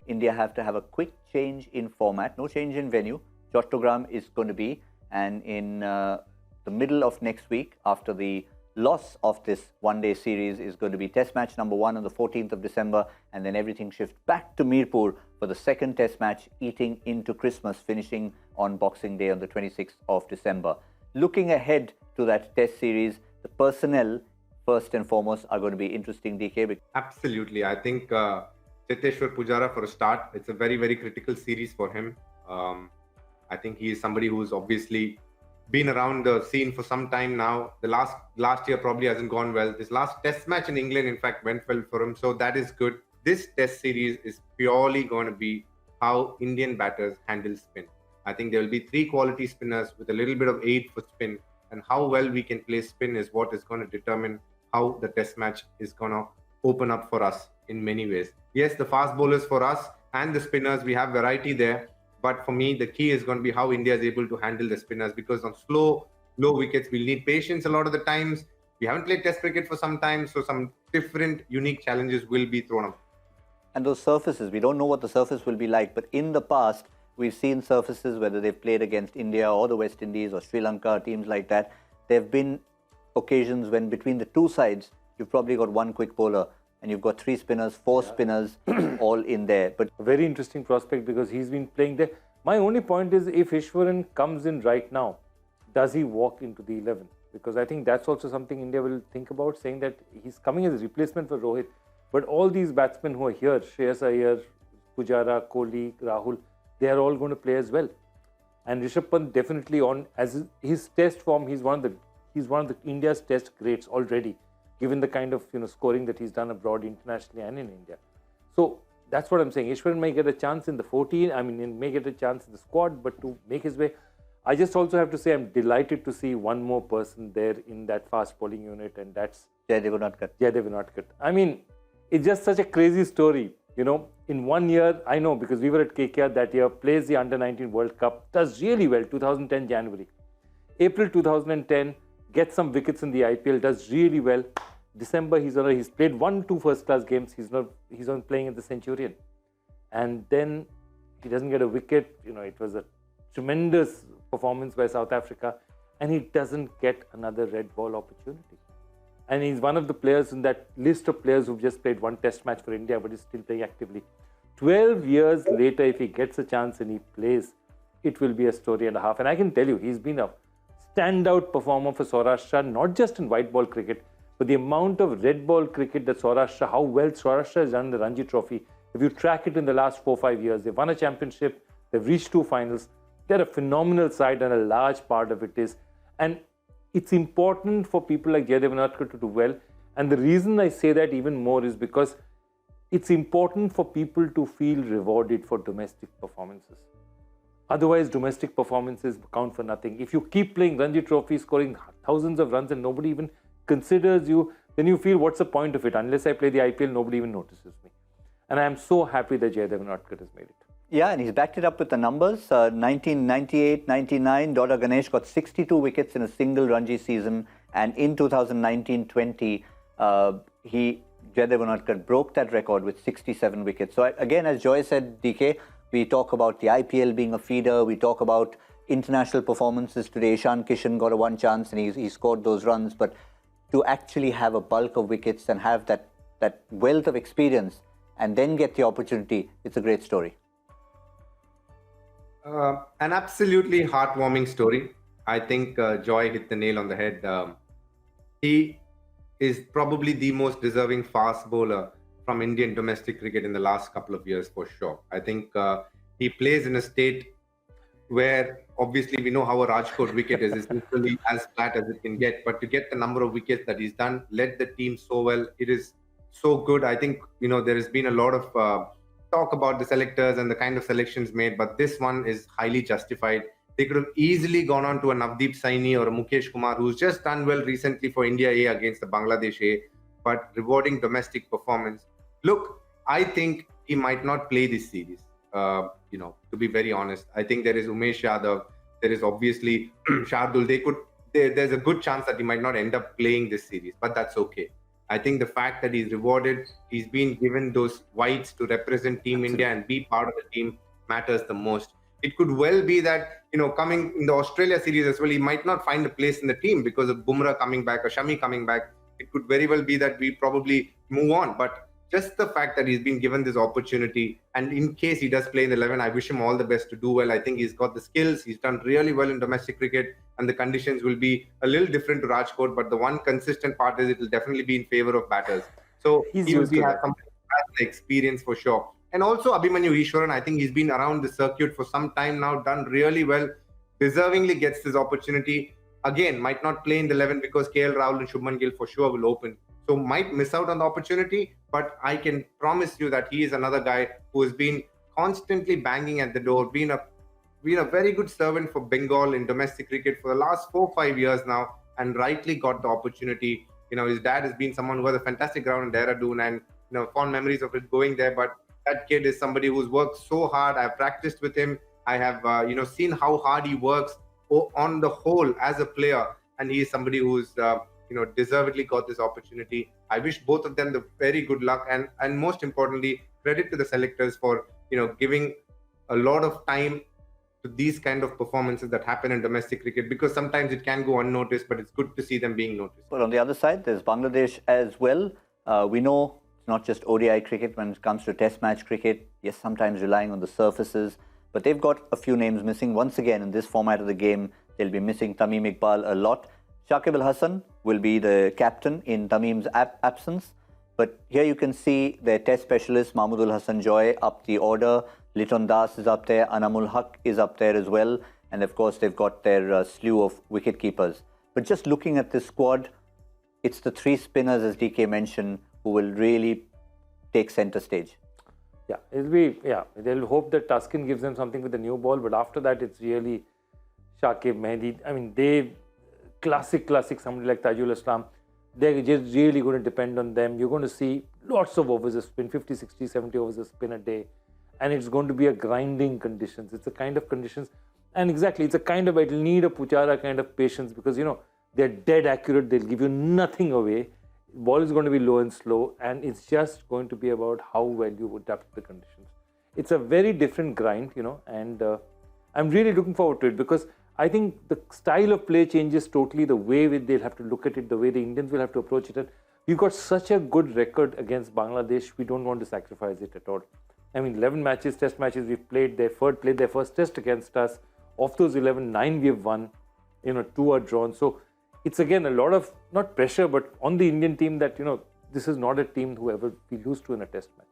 India have to have a quick change in format, no change in venue. Chattogram is going to be, and in the middle of next week, after the loss of this one-day series, is going to be test match number 1 on the 14th of December, and then everything shifts back to Mirpur for the second test match, eating into Christmas, finishing on Boxing Day on the 26th of December. Looking ahead to that test series, the personnel, first and foremost, are going to be interesting, DK. Absolutely. I think Cheteshwar Pujara, for a start, it's a very, very critical series for him. I think he is somebody who's obviously been around the scene for some time now. The last year probably hasn't gone well. This last test match in England, in fact, went well for him. So that is good. This test series is purely going to be how Indian batters handle spin. I think there will be 3 quality spinners with a little bit of aid for spin. And how well we can play spin is what is going to determine how the test match is going to open up for us in many ways. Yes, the fast bowlers for us and the spinners, we have variety there. But for me, the key is going to be how India is able to handle the spinners, because on slow, low wickets, we'll need patience a lot of the times. We haven't played test cricket for some time, so some different, unique challenges will be thrown up. And those surfaces, we don't know what the surface will be like, but in the past, we've seen surfaces, whether they've played against India or the West Indies or Sri Lanka, teams like that. There have been occasions when between the two sides, you've probably got 1 quick bowler and you've got 3 spinners, 4 spinners all in there. But a very interesting prospect, because he's been playing there. My only point is, if Ishwaran comes in right now, does he walk into the 11? Because I think that's also something India will think about, saying that he's coming as a replacement for Rohit. But all these batsmen who are here, Shreyas Iyer, Pujara, Kohli, Rahul, they are all going to play as well. And Rishabh Pant definitely on as his test form, he's one of the India's test greats already, given the kind of scoring that he's done abroad, internationally and in India. So that's what I'm saying. Ishwaran may get a chance in the 14. I mean, he may get a chance in the squad, but to make his way, I just also have to say I'm delighted to see one more person there in that fast bowling unit, and that's Jaydev Unadkat. Jaydev Unadkat. I mean, it's just such a crazy story. In 1 year, I know, because we were at KKR that year, plays the Under-19 World Cup, does really well, 2010 January. April 2010, gets some wickets in the IPL, does really well. December, he's played 1-2 first-class games. He's on playing at the Centurion, and then he doesn't get a wicket. It was a tremendous performance by South Africa, and he doesn't get another red ball opportunity. And he's one of the players in that list of players who've just played 1 test match for India, but is still playing actively. 12 years later, if he gets a chance and he plays, it will be a story and a half. And I can tell you, he's been a standout performer for Saurashtra, not just in white ball cricket, but the amount of red ball cricket that Saurashtra, how well Saurashtra has done in the Ranji Trophy. If you track it in the last 4-5 years, they've won a championship, they've reached 2 finals. They're a phenomenal side, and a large part of it is. And it's important for people like Jaydev Unadkat to do well. And the reason I say that even more is because it's important for people to feel rewarded for domestic performances. Otherwise, domestic performances count for nothing. If you keep playing Ranji Trophy, scoring thousands of runs, and nobody even considers you, then you feel, what's the point of it? Unless I play the IPL, nobody even notices me. And I am so happy that Jaydev Unadkat has made it. Yeah, and he's backed it up with the numbers. 1998-99, Dr. Ganesh got 62 wickets in a single Ranji season. And in 2019-20, Jaydev Unadkat broke that record with 67 wickets. So again, as Joy said, DK, we talk about the IPL being a feeder. We talk about international performances today. Ishan Kishan got a 1 chance and he scored those runs. But to actually have a bulk of wickets and have that wealth of experience and then get the opportunity, it's a great story. An absolutely heartwarming story. I think Joy hit the nail on the head. He is probably the most deserving fast bowler from Indian domestic cricket in the last couple of years, for sure. I think he plays in a state where obviously we know how a Rajkot wicket is. It's literally as flat as it can get. But to get the number of wickets that he's done, led the team so well, it is so good. I think, there has been a lot of talk about the selectors and the kind of selections made, but this one is highly justified. They could have easily gone on to a Navdeep Saini or a Mukesh Kumar, who's just done well recently for India A against the Bangladesh A, but rewarding domestic performance. Look, I think he might not play this series. To be very honest, I think there is Umesh Yadav, there is obviously Shardul. There's a good chance that he might not end up playing this series, but that's okay. I think the fact that he's rewarded, he's been given those whites to represent Team India and be part of the team matters the most. It could well be that, coming in the Australia series as well, he might not find a place in the team because of Bumrah coming back or Shami coming back. It could very well be that we probably move on. But just the fact that he's been given this opportunity, and in case he does play in the 11, I wish him all the best to do well. I think he's got the skills. He's done really well in domestic cricket, and the conditions will be a little different to Rajkot. But the one consistent part is it will definitely be in favor of batters. So he will have some experience for sure. And also Abhimanyu Ishwaran, I think he's been around the circuit for some time now, done really well, deservingly gets this opportunity. Again, might not play in the 11 because KL Rahul and Shubman Gill for sure will open. So might miss out on the opportunity, but I can promise you that he is another guy who has been constantly banging at the door, been a very good servant for Bengal in domestic cricket for the last 4-5 years now, and rightly got the opportunity. His dad has been someone who has a fantastic ground in Dehradun, and fond memories of it going there. But that kid is somebody who's worked so hard. I've practiced with him. I have seen how hard he works on the whole as a player, and he is somebody who's deservedly got this opportunity. I wish both of them the very good luck, and most importantly, credit to the selectors for giving a lot of time to these kind of performances that happen in domestic cricket, because sometimes it can go unnoticed, but it's good to see them being noticed. But on the other side, there's Bangladesh as well. We know it's not just ODI cricket when it comes to test match cricket. Yes, sometimes relying on the surfaces, but they've got a few names missing. Once again, in this format of the game, they'll be missing Tamim Iqbal a lot. Shakib Al Hasan will be the captain in Tamim's absence. But here you can see their test specialist, Mahmudul Hasan Joy, up the order. Liton Das is up there. Anamul Haq is up there as well. And of course, they've got their slew of wicket keepers. But just looking at this squad, it's the three spinners, as DK mentioned, who will really take center stage. Yeah, they'll hope that Tuscan gives them something with the new ball. But after that, it's really Shakib, Mehdi. I mean, classic, somebody like Tajul Islam, they're just really going to depend on them. You're going to see lots of overs of spin, 50, 60, 70 overs of spin a day. And it's going to be a grinding conditions. It's a kind of conditions. And exactly, it'll need a Pujara kind of patience, because, they're dead accurate. They'll give you nothing away. Ball is going to be low and slow. And it's just going to be about how well you adapt to the conditions. It's a very different grind, and I'm really looking forward to it, because I think the style of play changes totally, the way they'll have to look at it, the way the Indians will have to approach it. We've got such a good record against Bangladesh, we don't want to sacrifice it at all. I mean, 11 matches, test matches we've played, they played their first test against us. Of those 11, 9 we've won, 2 are drawn. So it's again a lot of, not pressure, but on the Indian team that, this is not a team whoever we lose to in a test match.